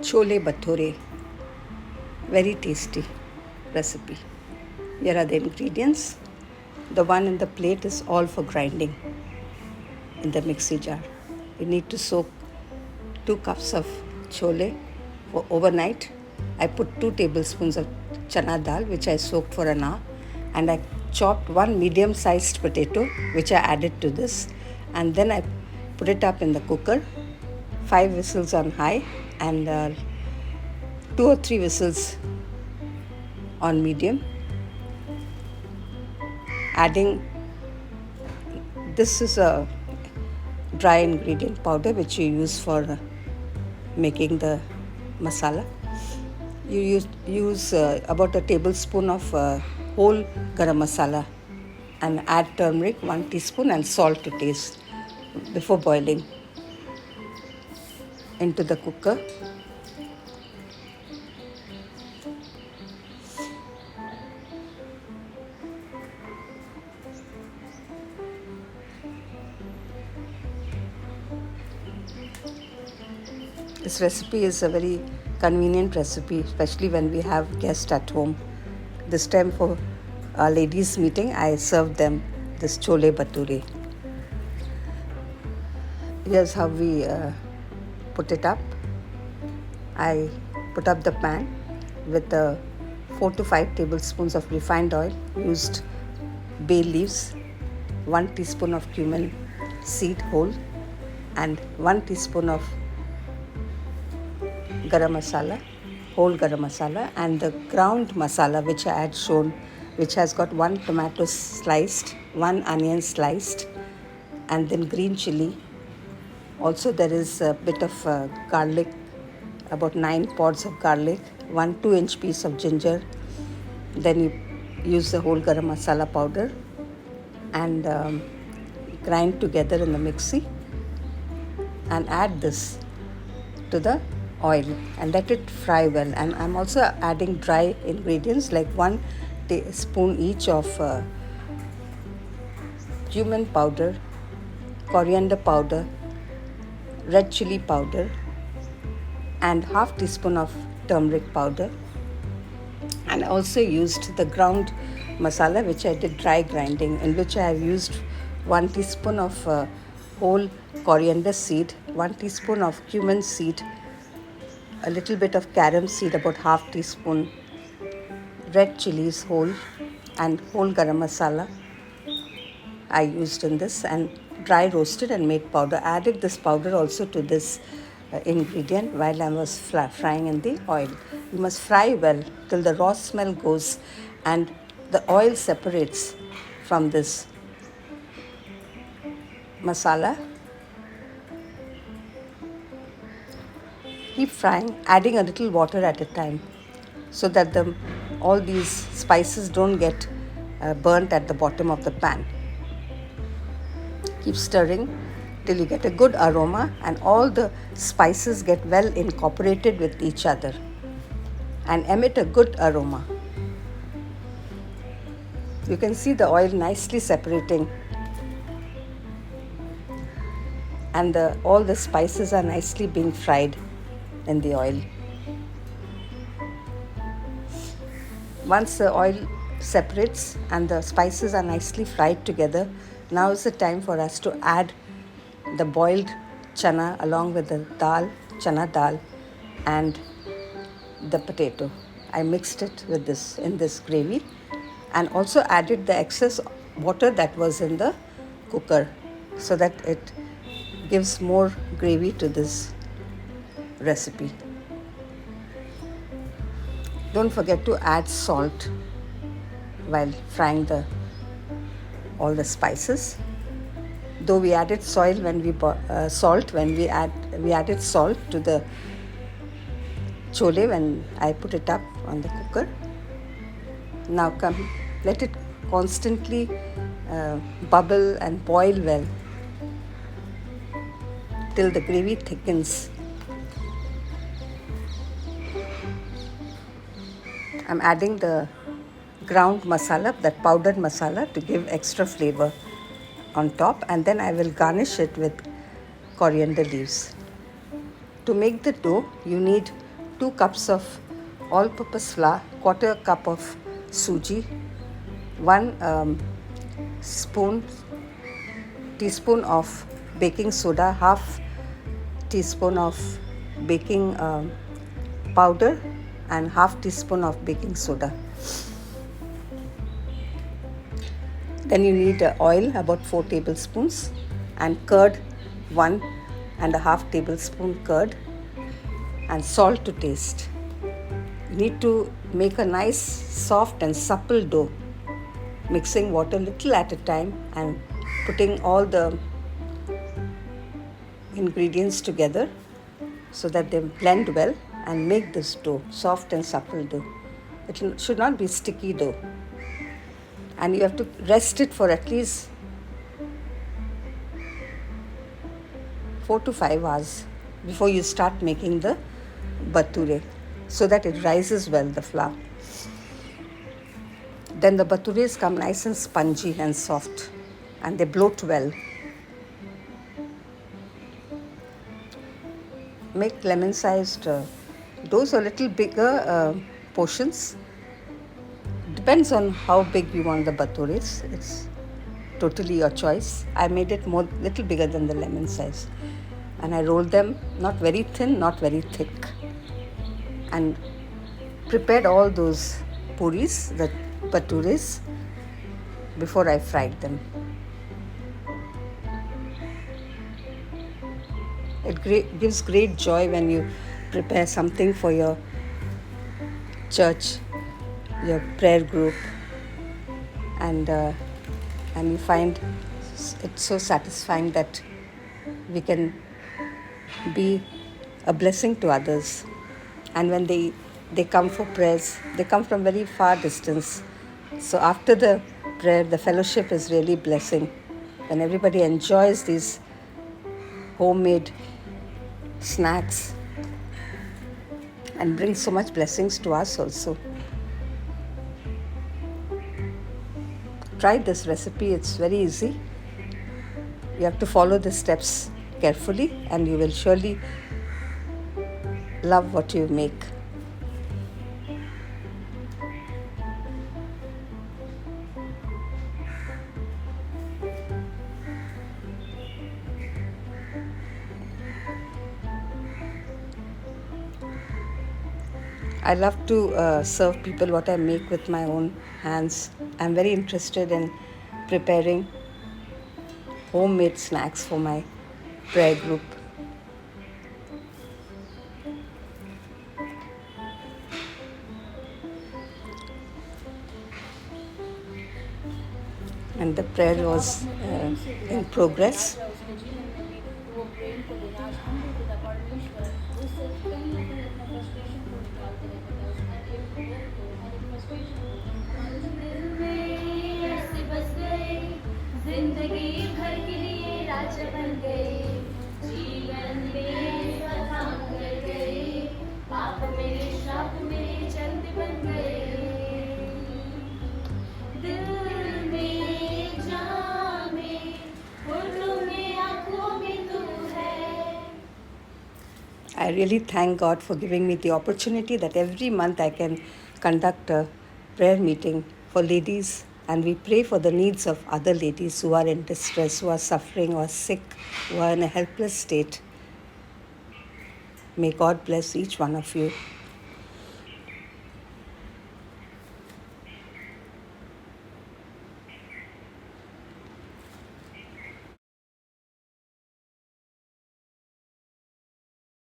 Chole Bhature, very tasty recipe. Here are the ingredients. The one in the plate is all for grinding in the mixie jar. You need to soak 2 cups of chole for overnight. I put 2 tablespoons of chana dal which I soaked for an hour, and I chopped 1 medium sized potato which I added to this, and then I put it up in the cooker, 5 whistles on high and 2 or 3 whistles on medium. Adding, this is a dry ingredient powder which you use for making the masala. You use about a tablespoon of whole garam masala, and add turmeric 1 teaspoon and salt to taste before boiling into the cooker. This recipe is a very convenient recipe, especially when we have guests at home. This time for our ladies' meeting, I served them this chole bhature. Here's how we put it up. I put up the pan with 4 to 5 tablespoons of refined oil, used bay leaves, 1 teaspoon of cumin seed whole, and 1 teaspoon of garam masala, whole garam masala, and the ground masala which I had shown, which has got 1 tomato sliced, 1 onion sliced, and then green chili. Also there is a bit of garlic, about 9 pods of garlic, 1 2-inch piece of ginger. Then you use the whole garam masala powder and grind together in the mixie, and add this to the oil and let it fry well. And I'm also adding dry ingredients like 1 teaspoon each of cumin powder, coriander powder, red chili powder, and half teaspoon of turmeric powder. And I also used the ground masala which I did dry grinding, in which I have used 1 teaspoon of whole coriander seed, 1 teaspoon of cumin seed, a little bit of carom seed, about half teaspoon, red chilies whole, and whole garam masala I used in this, and dry roasted and made powder. Added this powder also to this ingredient while I was frying in the oil. You must fry well till the raw smell goes and the oil separates from this masala. Keep frying, adding a little water at a time so that all these spices don't get burnt at the bottom of the pan. Keep stirring till you get a good aroma and all the spices get well incorporated with each other and emit a good aroma. You can see the oil nicely separating, and all the spices are nicely being fried in the oil. Once the oil separates and the spices are nicely fried together, now is the time for us to add the boiled chana along with the dal, chana dal, and the potato. I mixed it with this in this gravy, and also added the excess water that was in the cooker so that it gives more gravy to this recipe. Don't forget to add salt while frying all the spices. Though we added salt when we added salt to the chole when I put it up on the cooker. Now let it constantly bubble and boil well till the gravy thickens. I'm adding the ground masala, that powdered masala, to give extra flavor on top, and then I will garnish it with coriander leaves. To make the dough, you need 2 cups of all-purpose flour, quarter cup of suji, 1 teaspoon of baking soda, half teaspoon of baking powder, and half teaspoon of baking soda. Then you need oil, about 4 tablespoons, and curd, 1.5 tablespoon curd, and salt to taste. You need to make a nice soft and supple dough, mixing water little at a time and putting all the ingredients together so that they blend well and make this dough, soft and supple dough. It should not be sticky dough. And you have to rest it for at least 4 to 5 hours before you start making the bhature, so that it rises well, the flour. Then the bhatures come nice and spongy and soft, and they bloat well. Make lemon-sized doughs or little bigger portions. Depends on how big you want the bhatures. It's totally your choice. I made it little bigger than the lemon size, and I rolled them not very thin, not very thick, and prepared all those puris, the bhatures, before I fried them. It gives great joy when you prepare something for your church, your prayer group, and you find it so satisfying that we can be a blessing to others. And when they come for prayers, they come from very far distance. So after the prayer, the fellowship is really blessing, and everybody enjoys these homemade snacks and brings so much blessings to us also. Try this recipe, it's very easy. You have to follow the steps carefully, and you will surely love what you make. I love to serve people what I make with my own hands. I'm very interested in preparing homemade snacks for my prayer group. And the prayer was in progress. I really thank God for giving me the opportunity that every month I can conduct a prayer meeting for ladies, and we pray for the needs of other ladies who are in distress, who are suffering or sick, who are in a helpless state. May God bless each one of you.